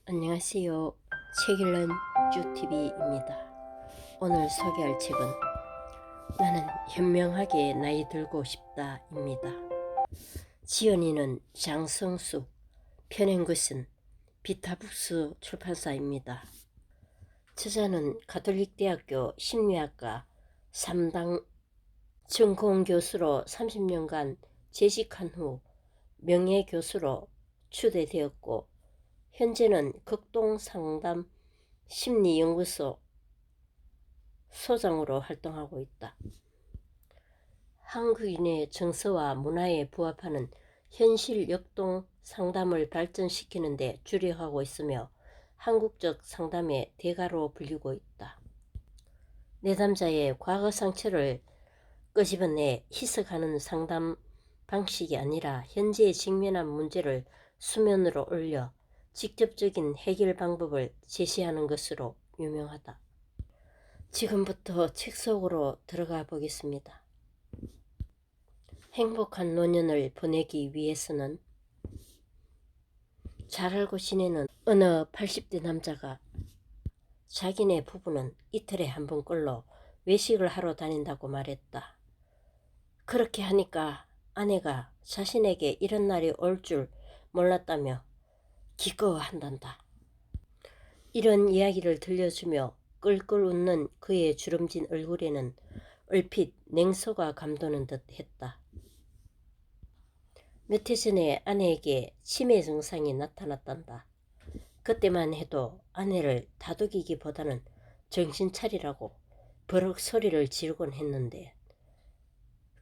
안녕하세요. 책 읽는 쭈TV입니다. 오늘 소개할 책은 나는 현명하게 나이 들고 싶다입니다. 지연이는 장성숙, 펴낸 것은 비타북스 출판사입니다. 저자는 가톨릭대학교 심리학과 3당 전공교수로 30년간 재직한 후 명예교수로 추대되었고 현재는 극동상담 심리연구소 소장으로 활동하고 있다. 한국인의 정서와 문화에 부합하는 현실 역동 상담을 발전시키는 데 주력하고 있으며 한국적 상담의 대가로 불리고 있다. 내담자의 과거 상처를 끄집어내 희석하는 상담 방식이 아니라 현재에 직면한 문제를 수면으로 올려 직접적인 해결 방법을 제시하는 것으로 유명하다. 지금부터 책 속으로 들어가 보겠습니다. 행복한 노년을 보내기 위해서는 잘 알고 지내는 어느 80대 남자가 자기네 부부는 이틀에 한 번꼴로 외식을 하러 다닌다고 말했다. 그렇게 하니까 아내가 자신에게 이런 날이 올 줄 몰랐다며 기꺼워한단다. 이런 이야기를 들려주며 끌끌 웃는 그의 주름진 얼굴에는 얼핏 냉소가 감도는 듯 했다. 몇 해 전에 아내에게 치매 증상이 나타났단다. 그때만 해도 아내를 다독이기보다는 정신 차리라고 버럭 소리를 지르곤 했는데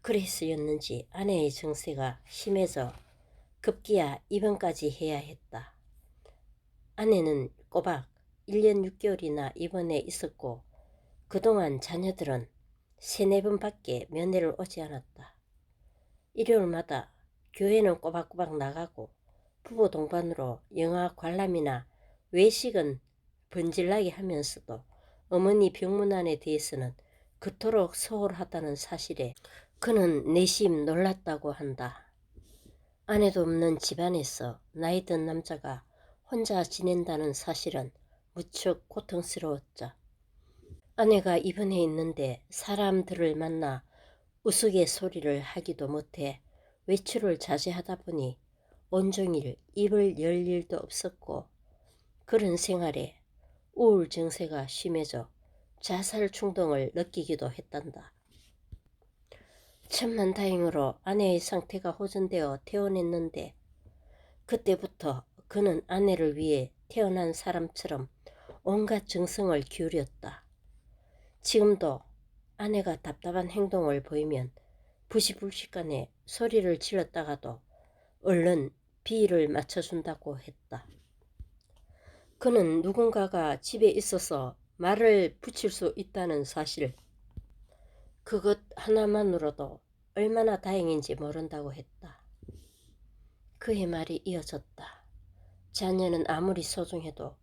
그래서였는지 아내의 증세가 심해져 급기야 입원까지 해야 했다. 아내는 꼬박 1년 6개월이나 입원해 있었고 그동안 자녀들은 3-4번밖에 면회를 오지 않았다. 일요일마다 교회는 꼬박꼬박 나가고 부부 동반으로 영화 관람이나 외식은 번질나게 하면서도 어머니 병문안에 대해서는 그토록 소홀하다는 사실에 그는 내심 놀랐다고 한다. 아내도 없는 집안에서 나이 든 남자가 혼자 지낸다는 사실은 무척 고통스러웠자 아내가 입원해 있는데 사람들을 만나 우스갯소리를 하기도 못해 외출을 자제하다 보니 온종일 입을 열 일도 없었고 그런 생활에 우울 증세가 심해져 자살 충동을 느끼기도 했단다. 천만다행으로 아내의 상태가 호전되어 퇴원했는데 그때부터 그는 아내를 위해 태어난 사람처럼 온갖 정성을 기울였다. 지금도 아내가 답답한 행동을 보이면 부시불식간에 소리를 질렀다가도 얼른 비위를 맞춰준다고 했다. 그는 누군가가 집에 있어서 말을 붙일 수 있다는 사실, 그것 하나만으로도 얼마나 다행인지 모른다고 했다. 그의 말이 이어졌다. 자녀는 아무리 소중해도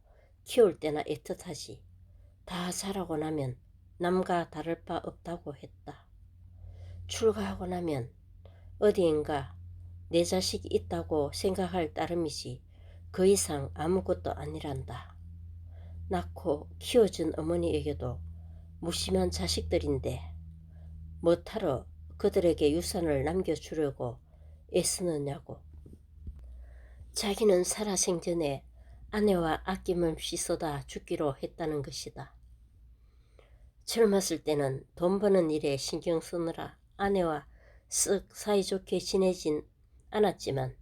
키울 때나 애틋하지. 다 자라고 나면 남과 다를 바 없다고 했다. 출가하고 나면 어디인가 내 자식이 있다고 생각할 따름이지 그 이상 아무것도 아니란다. 낳고 키워준 어머니에게도 무심한 자식들인데 뭐하러 그들에게 유산을 남겨주려고 애쓰느냐고. 자기는 살아생전에 아내와 아낌없이 쏟아 죽기로 했다는 것이다. 젊었을 때는 돈 버는 일에 신경 쓰느라 아내와 쓱 사이좋게 지내진 않았지만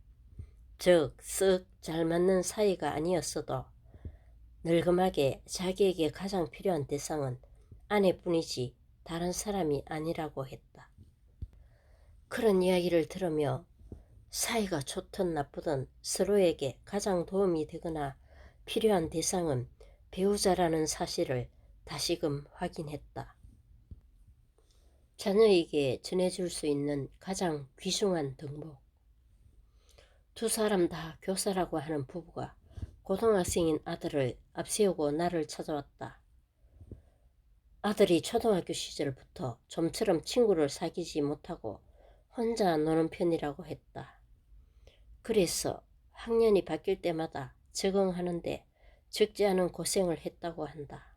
쓱 잘 맞는 사이가 아니었어도 늙음하게 자기에게 가장 필요한 대상은 아내뿐이지 다른 사람이 아니라고 했다. 그런 이야기를 들으며 사이가 좋든 나쁘든 서로에게 가장 도움이 되거나 필요한 대상은 배우자라는 사실을 다시금 확인했다. 자녀에게 전해줄 수 있는 가장 귀중한 덕목. 두 사람 다 교사라고 하는 부부가 고등학생인 아들을 앞세우고 나를 찾아왔다. 아들이 초등학교 시절부터 좀처럼 친구를 사귀지 못하고 혼자 노는 편이라고 했다. 그래서 학년이 바뀔 때마다 적응하는데 적지 않은 고생을 했다고 한다.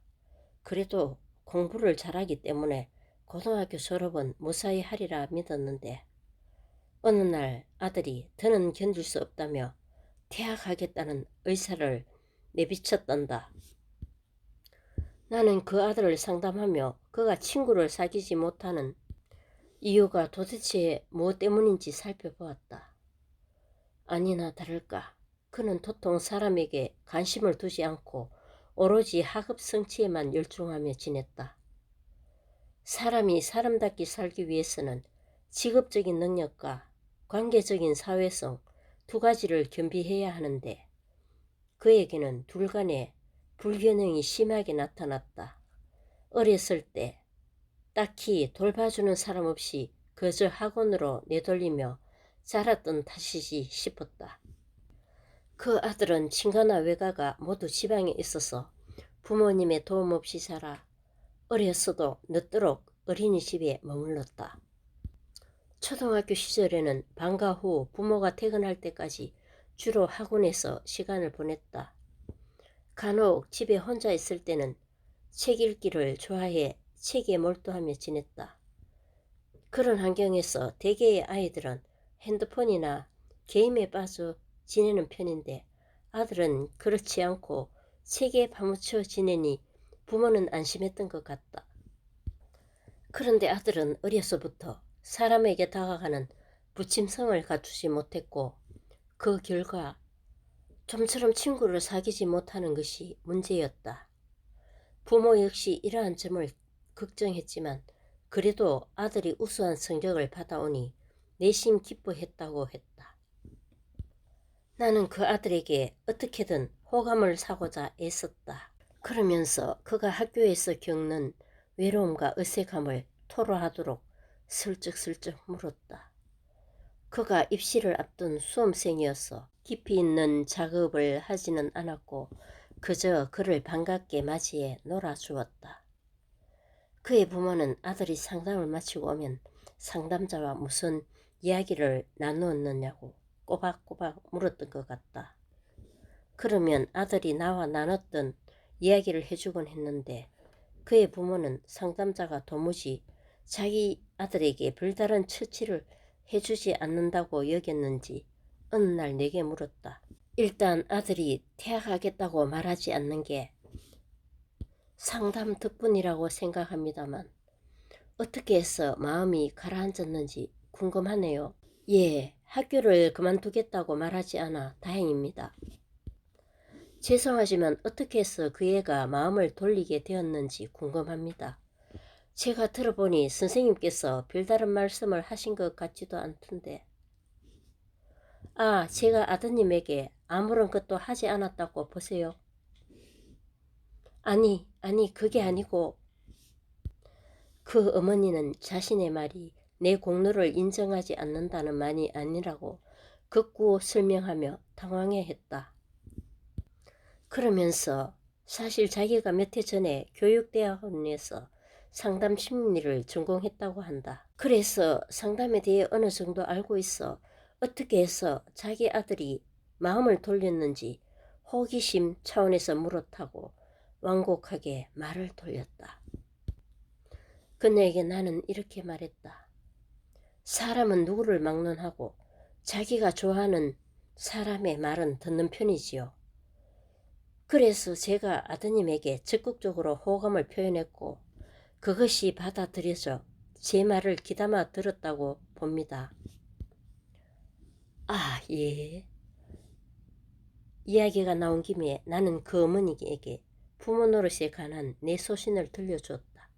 그래도 공부를 잘하기 때문에 고등학교 졸업은 무사히 하리라 믿었는데 어느 날 아들이 더는 견딜 수 없다며 퇴학하겠다는 의사를 내비쳤단다. 나는 그 아들을 상담하며 그가 친구를 사귀지 못하는 이유가 도대체 무엇 때문인지 살펴보았다. 아니나 다를까 그는 도통 사람에게 관심을 두지 않고 오로지 학업 성취에만 열중하며 지냈다. 사람이 사람답게 살기 위해서는 직업적인 능력과 관계적인 사회성 두 가지를 겸비해야 하는데 그에게는 둘 간의 불균형이 심하게 나타났다. 어렸을 때 딱히 돌봐주는 사람 없이 그저 학원으로 내돌리며 자랐던 탓이지 싶었다. 그 아들은 친가나 외가가 모두 지방에 있어서 부모님의 도움 없이 자라 어렸어도 늦도록 어린이집에 머물렀다. 초등학교 시절에는 방과 후 부모가 퇴근할 때까지 주로 학원에서 시간을 보냈다. 간혹 집에 혼자 있을 때는 책 읽기를 좋아해 책에 몰두하며 지냈다. 그런 환경에서 대개의 아이들은 핸드폰이나 게임에 빠져 지내는 편인데 아들은 그렇지 않고 책에 파묻혀 지내니 부모는 안심했던 것 같다. 그런데 아들은 어려서부터 사람에게 다가가는 부침성을 갖추지 못했고 그 결과 좀처럼 친구를 사귀지 못하는 것이 문제였다. 부모 역시 이러한 점을 걱정했지만 그래도 아들이 우수한 성적을 받아오니 내심 기뻐했다고 했다. 나는 그 아들에게 어떻게든 호감을 사고자 애썼다. 그러면서 그가 학교에서 겪는 외로움과 어색함을 토로하도록 슬쩍슬쩍 물었다. 그가 입시를 앞둔 수험생이어서 깊이 있는 작업을 하지는 않았고 그저 그를 반갑게 맞이해 놀아주었다. 그의 부모는 아들이 상담을 마치고 오면 상담자와 무슨 이야기를 나누었느냐고 꼬박꼬박 물었던 것 같다. 그러면 아들이 나와 나눴던 이야기를 해주곤 했는데 그의 부모는 상담자가 도무지 자기 아들에게 별다른 처치를 해주지 않는다고 여겼는지 어느 날 내게 물었다. 일단 아들이 퇴학하겠다고 말하지 않는 게 상담 덕분이라고 생각합니다만 어떻게 해서 마음이 가라앉았는지 궁금하네요. 예, 학교를 그만두겠다고 말하지 않아 다행입니다. 죄송하지만 어떻게 해서 그 애가 마음을 돌리게 되었는지 궁금합니다. 제가 들어보니 선생님께서 별다른 말씀을 하신 것 같지도 않던데. 아, 제가 아드님에게 아무런 것도 하지 않았다고 보세요. 아니, 그게 아니고 그 어머니는 자신의 말이 내 공로를 인정하지 않는다는 말이 아니라고 극구 설명하며 당황해했다. 그러면서 사실 자기가 몇 해 전에 교육대학원에서 상담 심리를 전공했다고 한다. 그래서 상담에 대해 어느 정도 알고 있어 어떻게 해서 자기 아들이 마음을 돌렸는지 호기심 차원에서 물었다고 완곡하게 말을 돌렸다. 그녀에게 나는 이렇게 말했다. 사람은 누구를 막론하고 자기가 좋아하는 사람의 말은 듣는 편이지요. 그래서 제가 아드님에게 적극적으로 호감을 표현했고 그것이 받아들여져 제 말을 귀담아 들었다고 봅니다. 아, 예. 이야기가 나온 김에 나는 그 어머니에게 부모 노릇에 관한 내 소신을 들려주었다.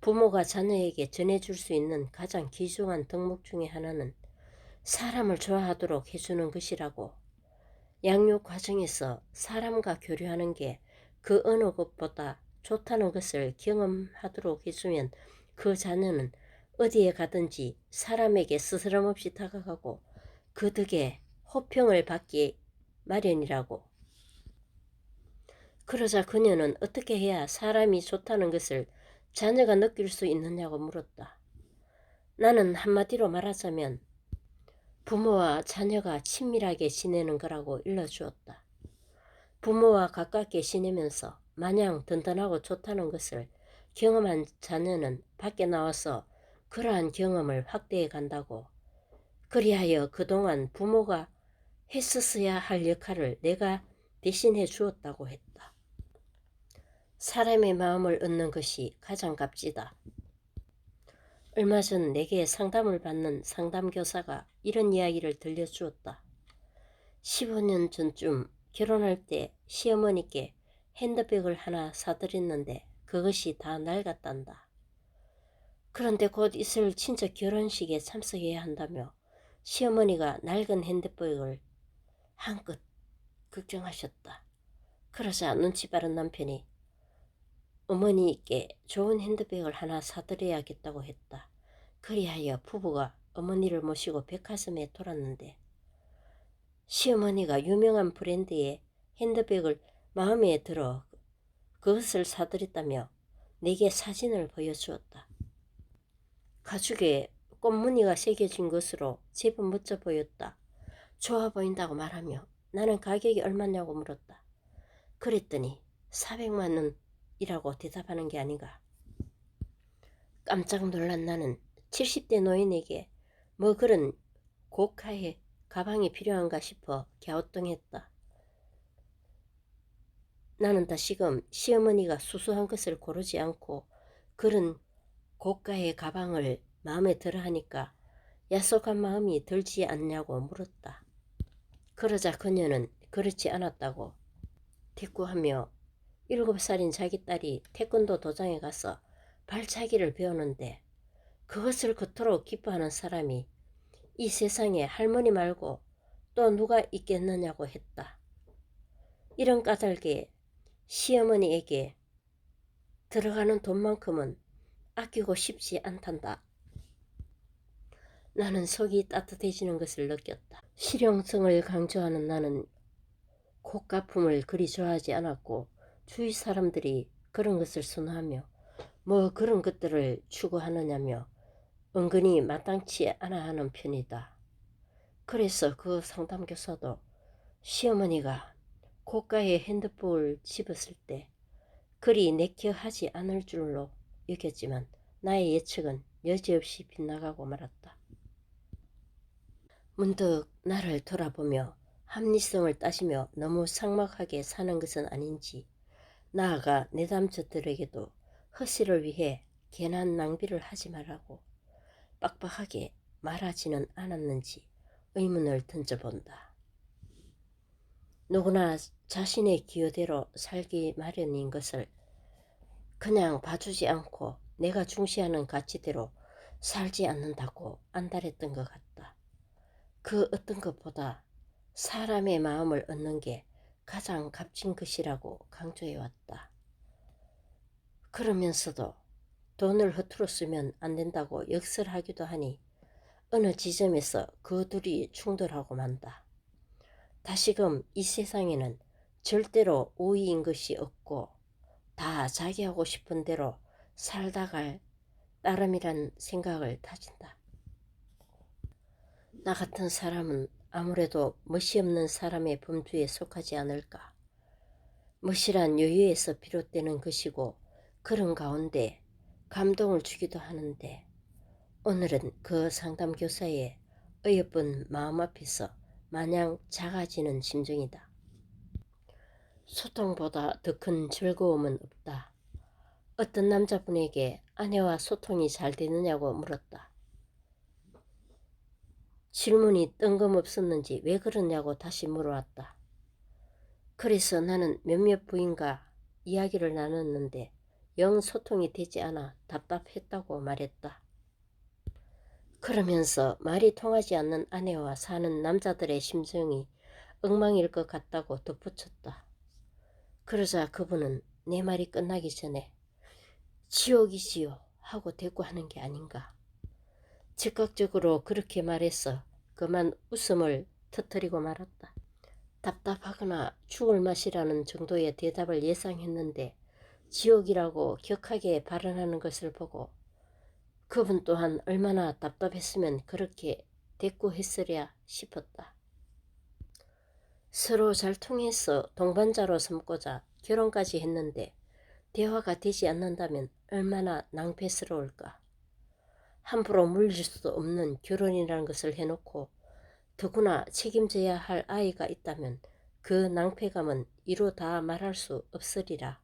부모가 자녀에게 전해줄 수 있는 가장 귀중한 덕목 중에 하나는 사람을 좋아하도록 해주는 것이라고. 양육 과정에서 사람과 교류하는 게 그 어느 것보다 좋다는 것을 경험하도록 해주면 그 자녀는 어디에 가든지 사람에게 스스럼없이 다가가고 그 덕에 호평을 받기 마련이라고. 그러자 그녀는 어떻게 해야 사람이 좋다는 것을 자녀가 느낄 수 있느냐고 물었다. 나는 한마디로 말하자면 부모와 자녀가 친밀하게 지내는 거라고 일러주었다. 부모와 가깝게 지내면서 마냥 든든하고 좋다는 것을 경험한 자녀는 밖에 나와서 그러한 경험을 확대해 간다고. 그리하여 그동안 부모가 했었어야 할 역할을 내가 대신해 주었다고 했다. 사람의 마음을 얻는 것이 가장 값지다. 얼마 전 내게 상담을 받는 상담교사가 이런 이야기를 들려주었다. 15년 전쯤 결혼할 때 시어머니께 핸드백을 하나 사드렸는데 그것이 다 낡았단다. 그런데 곧 있을 친척 결혼식에 참석해야 한다며 시어머니가 낡은 핸드백을 한껏 걱정하셨다. 그러자 눈치 빠른 남편이 어머니께 좋은 핸드백을 하나 사드려야겠다고 했다. 그리하여 부부가 어머니를 모시고 백화점에 돌았는데 시어머니가 유명한 브랜드의 핸드백을 마음에 들어 그것을 사드렸다며 내게 사진을 보여주었다. 가죽에 꽃무늬가 새겨진 것으로 제법 멋져 보였다. 좋아 보인다고 말하며 나는 가격이 얼마냐고 물었다. 그랬더니 400만 원이라고 대답하는 게 아닌가. 깜짝 놀란 나는 70대 노인에게 뭐 그런 고가의 가방이 필요한가 싶어 갸우뚱했다. 나는 다시금 시어머니가 수수한 것을 고르지 않고 그런 고가의 가방을 마음에 들어 하니까 야속한 마음이 들지 않냐고 물었다. 그러자 그녀는 그렇지 않았다고 대꾸하며 7살인 자기 딸이 태권도 도장에 가서 발차기를 배우는데 그것을 그토록 기뻐하는 사람이 이 세상에 할머니 말고 또 누가 있겠느냐고 했다. 이런 까닭에 시어머니에게 들어가는 돈만큼은 아끼고 싶지 않단다. 나는 속이 따뜻해지는 것을 느꼈다. 실용성을 강조하는 나는 고가품을 그리 좋아하지 않았고 주위 사람들이 그런 것을 선호하며 뭐 그런 것들을 추구하느냐며 은근히 마땅치 않아 하는 편이다. 그래서 그 상담교사도 시어머니가 고가의 핸드폰을 집었을 때 그리 내켜하지 않을 줄로 여겼지만 나의 예측은 여지없이 빗나가고 말았다. 문득 나를 돌아보며 합리성을 따지며 너무 삭막하게 사는 것은 아닌지, 나아가 내담자들에게도 허시를 위해 괜한 낭비를 하지 말라고 빡빡하게 말하지는 않았는지 의문을 던져본다. 누구나 자신의 기여대로 살기 마련인 것을 그냥 봐주지 않고 내가 중시하는 가치대로 살지 않는다고 안달했던 것 같다. 그 어떤 것보다 사람의 마음을 얻는 게 가장 값진 것이라고 강조해왔다. 그러면서도 돈을 허투루 쓰면 안 된다고 역설하기도 하니 어느 지점에서 그 둘이 충돌하고 만다. 다시금 이 세상에는 절대로 우위인 것이 없고 다 자기 하고 싶은 대로 살다 갈 따름이란 생각을 다진다. 나 같은 사람은 아무래도 멋이 없는 사람의 범주에 속하지 않을까. 멋이란 여유에서 비롯되는 것이고 그런 가운데 감동을 주기도 하는데 오늘은 그 상담교사의 어여쁜 마음 앞에서 마냥 작아지는 심정이다. 소통보다 더 큰 즐거움은 없다. 어떤 남자분에게 아내와 소통이 잘 되느냐고 물었다. 질문이 뜬금없었는지 왜 그러냐고 다시 물어왔다. 그래서 나는 몇몇 부인과 이야기를 나눴는데 영 소통이 되지 않아 답답했다고 말했다. 그러면서 말이 통하지 않는 아내와 사는 남자들의 심정이 엉망일 것 같다고 덧붙였다. 그러자 그분은 내 말이 끝나기 전에 지옥이지요 하고 대꾸하는 게 아닌가. 즉각적으로 그렇게 말해서 그만 웃음을 터뜨리고 말았다. 답답하거나 죽을 맛이라는 정도의 대답을 예상했는데 지옥이라고 격하게 발언하는 것을 보고 그분 또한 얼마나 답답했으면 그렇게 대꾸했으랴 싶었다. 서로 잘 통해서 동반자로 삼고자 결혼까지 했는데 대화가 되지 않는다면 얼마나 낭패스러울까. 함부로 물릴 수도 없는 결혼이라는 것을 해놓고 더구나 책임져야 할 아이가 있다면 그 낭패감은 이루 다 말할 수 없으리라.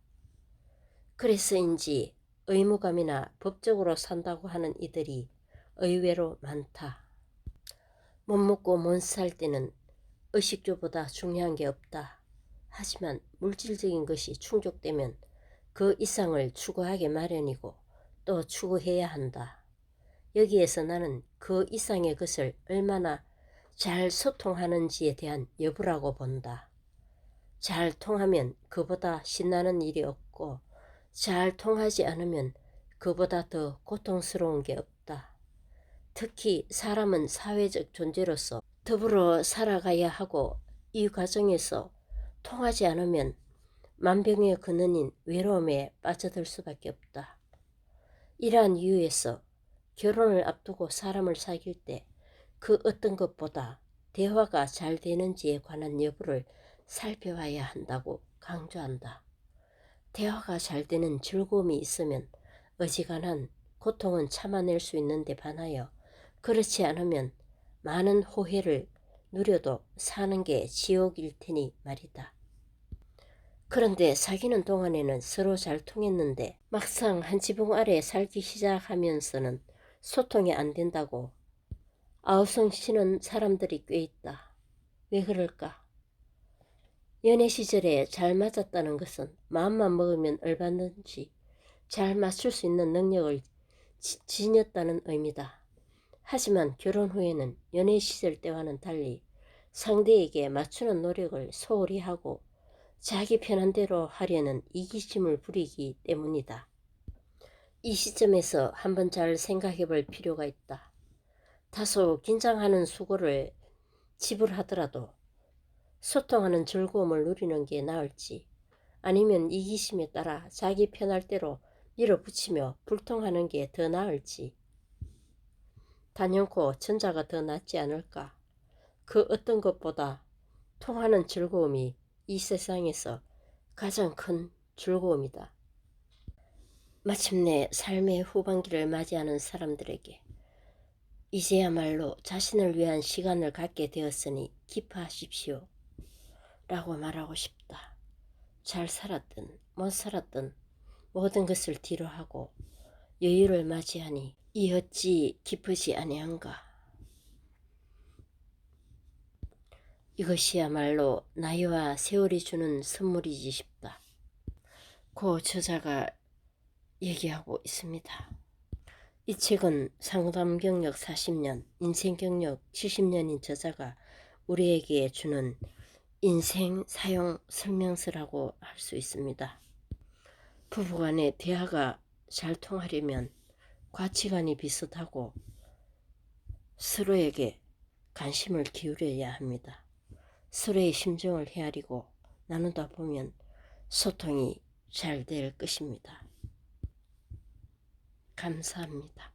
그래서인지 의무감이나 법적으로 산다고 하는 이들이 의외로 많다. 못 먹고 못 살 때는 의식주보다 중요한 게 없다. 하지만 물질적인 것이 충족되면 그 이상을 추구하기 마련이고 또 추구해야 한다. 여기에서 나는 그 이상의 것을 얼마나 잘 소통하는지에 대한 여부라고 본다. 잘 통하면 그보다 신나는 일이 없고 잘 통하지 않으면 그보다 더 고통스러운 게 없다. 특히 사람은 사회적 존재로서 더불어 살아가야 하고 이 과정에서 통하지 않으면 만병의 근원인 외로움에 빠져들 수밖에 없다. 이러한 이유에서 결혼을 앞두고 사람을 사귈 때 그 어떤 것보다 대화가 잘 되는지에 관한 여부를 살펴봐야 한다고 강조한다. 대화가 잘 되는 즐거움이 있으면 어지간한 고통은 참아낼 수 있는데 반하여 그렇지 않으면 많은 호해를 누려도 사는 게 지옥일 테니 말이다. 그런데 사귀는 동안에는 서로 잘 통했는데 막상 한 지붕 아래 살기 시작하면서는 소통이 안 된다고 아우성치는 사람들이 꽤 있다. 왜 그럴까? 연애 시절에 잘 맞았다는 것은 마음만 먹으면 얼마든지 잘 맞출 수 있는 능력을 지녔다는 의미다. 하지만 결혼 후에는 연애 시절 때와는 달리 상대에게 맞추는 노력을 소홀히 하고 자기 편한 대로 하려는 이기심을 부리기 때문이다. 이 시점에서 한번 잘 생각해 볼 필요가 있다. 다소 긴장하는 수고를 지불하더라도 소통하는 즐거움을 누리는 게 나을지 아니면 이기심에 따라 자기 편할 대로 밀어붙이며 불통하는 게 더 나을지 단연코 전자가 더 낫지 않을까. 그 어떤 것보다 통하는 즐거움이 이 세상에서 가장 큰 즐거움이다. 마침내 삶의 후반기를 맞이하는 사람들에게 이제야말로 자신을 위한 시간을 갖게 되었으니 기뻐하십시오 라고 말하고 싶다. 잘 살았든 못 살았든 모든 것을 뒤로하고 여유를 맞이하니 이 어찌 기쁘지 아니한가. 이것이야말로 나이와 세월이 주는 선물이지 싶다. 고 저자가 얘기하고 있습니다. 이 책은 상담경력 40년, 인생경력 70년인 저자가 우리에게 주는 인생 사용 설명서라고 할 수 있습니다. 부부간의 대화가 잘 통하려면 가치관이 비슷하고 서로에게 관심을 기울여야 합니다. 서로의 심정을 헤아리고 나누다 보면 소통이 잘 될 것입니다. 감사합니다.